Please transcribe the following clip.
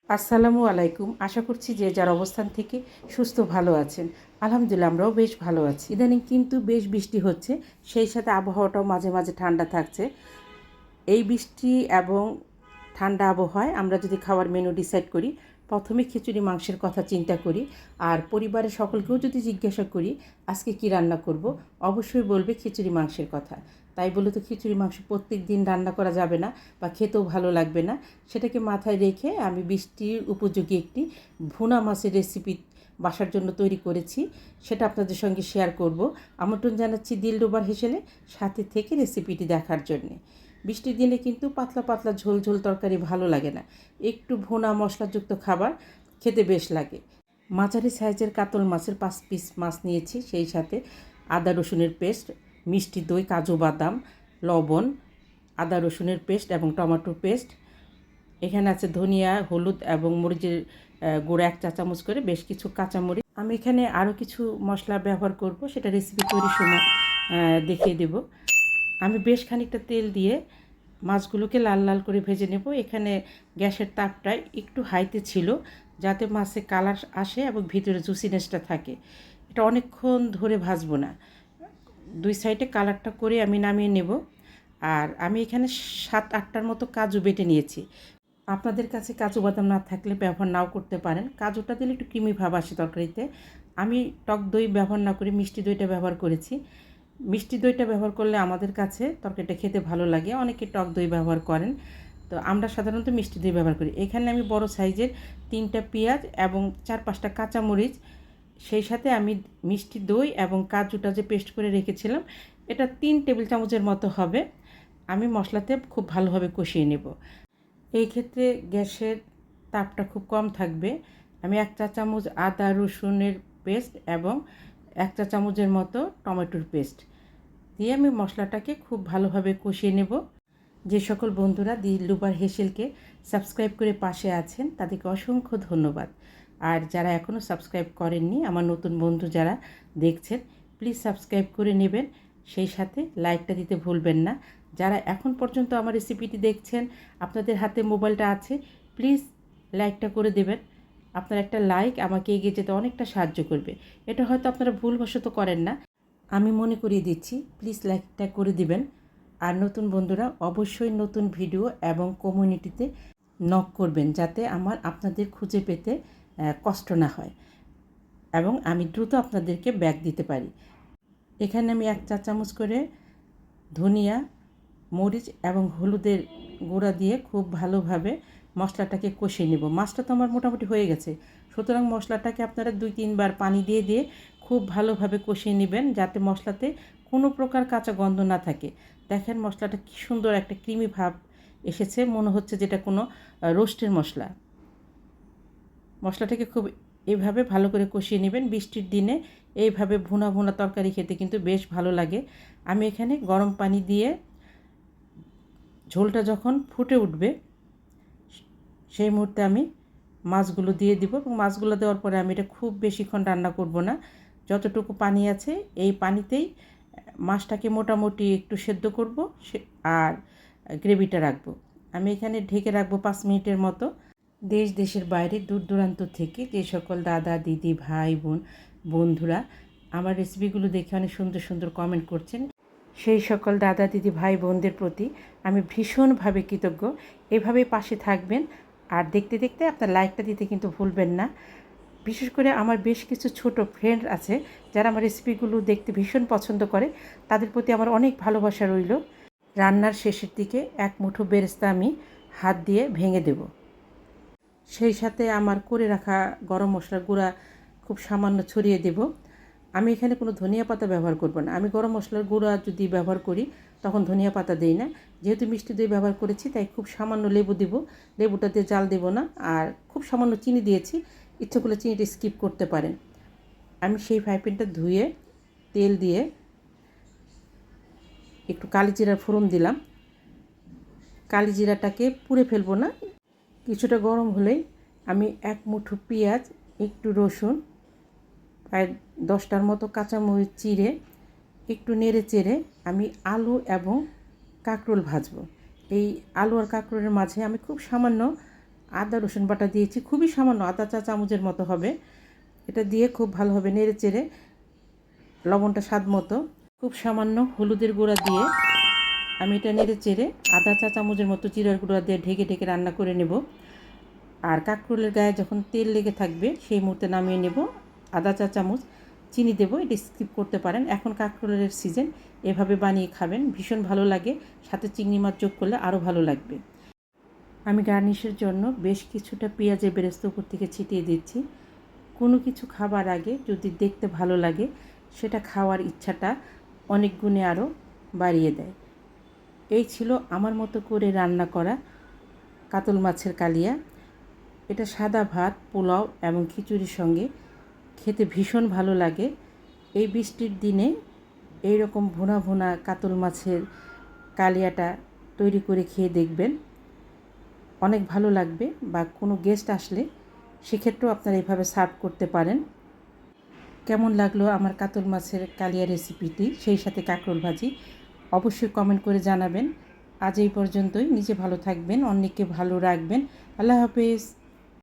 আসসালামু আলাইকুম। আশা করছি যে যার অবস্থান থেকে সুস্থ ভালো আছেন। আলহামদুলিল্লাহ আমরাও বেশ ভালো আছি। ইদানিং কিন্তু বেশ বৃষ্টি হচ্ছে, সেই সাথে আবহাওয়াটাও মাঝে মাঝে ঠান্ডা থাকছে। এই বৃষ্টি এবং ঠান্ডা আবহাওয়ায় আমরা যদি খাওয়ার মেনু ডিসাইড করি, প্রথমে খিচুড়ি মাংসের কথা চিন্তা করি। আর পরিবারের সকলকেও যদি জিজ্ঞাসা করি আজকে কি রান্না করব, অবশ্যই বলবে খিচুড়ি মাংসের কথা। তাই বলে তো খিচুড়ি মাংস প্রত্যেক দিন রান্না করা যাবে না বা খেতেও ভালো লাগবে না। সেটাকে মাথায় রেখে আমি বৃষ্টির উপযোগী একটি ভুনা মাছের রেসিপি বাসার জন্য তৈরি করেছি, সেটা আপনাদের সঙ্গে শেয়ার করব। আমন্ত্রণ জানাচ্ছি দিলরুবার হেসেলে সাথে থেকে রেসিপিটি দেখার জন্যে। বৃষ্টির দিনে কিন্তু পাতলা পাতলা ঝোল ঝোল তরকারি ভালো লাগে না, একটু ভুনা মশলাযুক্ত খাবার খেতে বেশ লাগে। মাঝারি সাইজের কাতল মাছের 5 পিস মাছ নিয়েছি, সেই সাথে আদা রসুনের পেস্ট, মিষ্টি দই, কাজু বাদাম, লবণ, আদা রসুনের পেস্ট এবং টমেটো পেস্ট। এখানে আছে ধনিয়া, হলুদ এবং মরিচের গুঁড়া 1 চা চামচ করে, বেশ কিছু কাঁচামরিচ। আমি এখানে আরও কিছু মশলা ব্যবহার করব, সেটা রেসিপি তৈরির সময় দেখিয়ে দেব। আমি বেশ খানিকটা তেল দিয়ে মাছগুলোকে লাল লাল করে ভেজে নেব। এখানে গ্যাসের তাপটা একটু হাইতে ছিল, যাতে মাছে কালার আসে এবং ভিতরে জুসিনেসটা থাকে। এটা অনেকক্ষণ ধরে ভাজবো না, 2 সাইডে কালারটা করে আমি নামিয়ে নেব। আর আমি এখানে 7-8টার মতো কাজু বেটে নিয়েছি। আপনাদের কাছে কাজু বাদাম না থাকলে ব্যবহার নাও করতে পারেন। কাজুটা দিলে একটু ক্রিমি ভাব আসে তরকারিতে। আমি টক দই ব্যবহার না করে মিষ্টি দইটা ব্যবহার করেছি। মিষ্টি দইটা ব্যবহার করলে আমাদের কাছে তরকারিটা খেতে ভালো লাগে, অনেকে টক দই ব্যবহার করেন, তো আমরা সাধারণত মিষ্টি দই ব্যবহার করি। এখানে আমি বড় সাইজের 3টা পেঁয়াজ এবং 4-5টা কাঁচামরিচ, সেই সাথে আমি মিষ্টি দই এবং কাজুটা যে পেস্ট করে রেখেছিলাম, এটা 3 টেবিল চামচের মতো হবে। আমি মশলাতে খুব ভালোভাবে কষিয়ে নেব। এই ক্ষেত্রে গ্যাসের তাপটা খুব কম থাকবে। আমি 1 চা চামচ আদা রসুনের পেস্ট এবং 1 চা চামচের মতো টমেটোর পেস্ট দিয়ে আমি মশলাটাকে খুব ভালোভাবে কষিয়ে নেব। যে সকল বন্ধুরা দিলরুবার হেসেলকে সাবস্ক্রাইব করে পাশে আছেন তাদেরকে অসংখ্য ধন্যবাদ। আর যারা এখনও সাবস্ক্রাইব করেননি, আমার নতুন বন্ধু যারা দেখছেন, প্লিজ সাবস্ক্রাইব করে নেবেন, সেই সাথে লাইকটা দিতে ভুলবেন না। যারা এখন পর্যন্ত আমার রেসিপিটি দেখছেন, আপনাদের হাতে মোবাইলটা আছে, প্লিজ লাইকটা করে দেবেন। আপনার একটা লাইক আমাকে এগিয়ে যেতে অনেকটা সাহায্য করবে। এটা হয়তো আপনারা ভুলবশত করেন না, আমি মনে করিয়ে দিচ্ছি, প্লিজ লাইকটা করে দিবেন। আর নতুন বন্ধুরা অবশ্যই নতুন ভিডিও এবং কমিউনিটিতে নক করবেন, যাতে আমার আপনাদের খুঁজে পেতে কষ্ট না হয় এবং আমি দ্রুত আপনাদেরকে ব্যাক দিতে পারি। এখানে আমি 1 চা চামচ করে ধনিয়া, মরিচ এবং হলুদের গুঁড়া দিয়ে খুব ভালোভাবে মশলাটাকে কষিয়ে নেব। মাছটা তো আমার মোটামুটি হয়ে গেছে, সুতরাং মশলাটাকে আপনারা 2-3 বার পানি দিয়ে দিয়ে খুব ভালোভাবে কষিয়ে নেবেন, যাতে মশলাতে কোনো প্রকার কাঁচা গন্ধ না থাকে। দেখেন মশলাটা কী সুন্দর একটা ক্রিমি ভাব এসেছে, মনে হচ্ছে যেটা কোনো রোস্টের মশলা। মশলাটাকে খুব এইভাবে ভালো করে কষিয়ে নেবেন। বৃষ্টির দিনে এইভাবে ভুনা ভুনা তরকারি খেতে কিন্তু বেশ ভালো লাগে। আমি এখানে গরম পানি দিয়ে ঝোলটা যখন ফুটে উঠবে, সেই মুহূর্তে আমি মাছগুলো দিয়ে দিব এবং মাছগুলো দেওয়ার পরে আমি এটা খুব বেশিক্ষণ রান্না করব না। যতটুকু পানি আছে এই পানিতেই মাছটাকে মোটামুটি একটু সেদ্ধ করব আর গ্রেভিটা রাখবো। আমি এখানে ঢেকে রাখবো 5 মিনিটের মতো। দেশ দেশের বাইরে দূর দূরান্ত থেকে যে সকল দাদা দিদি ভাই বোন বন্ধুরা আমার রেসিপিগুলো দেখে অনেক সুন্দর সুন্দর কমেন্ট করছেন, সেই সকল দাদা দিদি ভাই বোনদের প্রতি আমি ভীষণভাবে কৃতজ্ঞ। এভাবেই পাশে থাকবেন আর দেখতে দেখতে আপনার লাইকটা দিতে কিন্তু ভুলবেন না। বিশেষ করে আমার বেশ কিছু ছোট ফ্রেন্ড আছে যারা আমার রেসিপিগুলো দেখতে ভীষণ পছন্দ করে, তাদের প্রতি আমার অনেক ভালোবাসা রইল। রান্নার শেষের দিকে 1 মুঠো বেরেস্তা আমি হাত দিয়ে ভেঙে দেব। সেই সাথে আমার করে রাখা গরম মশলার গুঁড়া খুব সামান্য ছড়িয়ে দেব। আমি এখানে কোনো ধনিয়া পাতা ব্যবহার করব না। আমি গরম মশলার গুঁড়া যদি ব্যবহার করি তখন ধনিয়া পাতা দিই না। যেহেতু মিষ্টি দই ব্যবহার করেছি তাই খুব সামান্য লেবু দেব, লেবুটা দিয়ে জাল দেব না। আর খুব সামান্য চিনি দিয়েছি, ইচ্ছে করলে চিনিটা স্কিপ করতে পারেন। আমি সেই ফ্রাই প্যানটা ধুয়ে তেল দিয়ে একটু কালিজিরার ফোড়ন দিলাম। কালিজিরাটাকে পুড়ে ফেলবো না, কিছুটা গরম হলেই আমি 1 মুঠো পেঁয়াজ, একটু রসুন, প্রায় 10টার মতো কাঁচামরিচ চিড়ে একটু নেড়ে চেড়ে আমি আলু এবং কাঁকরোল ভাজবো। এই আলু আর কাঁকরোলের মাঝে আমি খুব সামান্য আদা রসুন বাটা দিয়েছি, খুবই সামান্য, আধা চা চামচের মতো হবে। এটা দিয়ে খুব ভালোভাবে নেড়ে চেড়ে, লবণটা স্বাদ মতো, খুব সামান্য হলুদের গুঁড়া দিয়ে আমি এটা নেড়ে চেড়ে আধা চা চামচের মতো জিরার গুঁড়া দিয়ে ঢেকে ঢেকে রান্না করে নেব। আর কাঁকরোলের গায়ে যখন তেল লেগে থাকবে সেই মুহূর্তে নামিয়ে নেব। আধা চা চামচ চিনি দেবো, এটি স্কিপ করতে পারেন। এখন কাঁকরোলের সিজন, এভাবে বানিয়ে খাবেন, ভীষণ ভালো লাগে। সাথে চিংড়ি মাছ যোগ করলে আরও ভালো লাগবে। আমি গার্নিশের জন্য বেশ কিছুটা পেঁয়াজের বেরেস্তা উপর থেকে ছিটিয়ে দিচ্ছি। কোনো কিছু খাবার আগে যদি দেখতে ভালো লাগে, সেটা খাওয়ার ইচ্ছাটা অনেক গুণে আরও বাড়িয়ে দেয়। এই ছিল আমার মতো করে রান্না করা কাতল মাছের কালিয়া। এটা সাদা ভাত, পোলাও এবং খিচুড়ির সঙ্গে খেতে ভীষণ ভালো লাগে। এই বৃষ্টির দিনে এই রকম ভুনা ভুনা কাতল মাছের কালিয়াটা তৈরি করে খেয়ে দেখবেন, অনেক ভালো লাগবে। বা কোনো গেস্ট আসলে সেক্ষেত্রেও আপনারা এভাবে সার্ভ করতে পারেন। কেমন লাগলো আমার কাতল মাছের কালিয়া রেসিপিটি, সেই সাথে কাঁকরোল ভাজি, অবশ্যই কমেন্ট করে জানাবেন। আজ এই পর্যন্তই। নিজে ভালো থাকবেন, অন্যকে ভালো রাখবেন। আল্লাহ হাফেজ।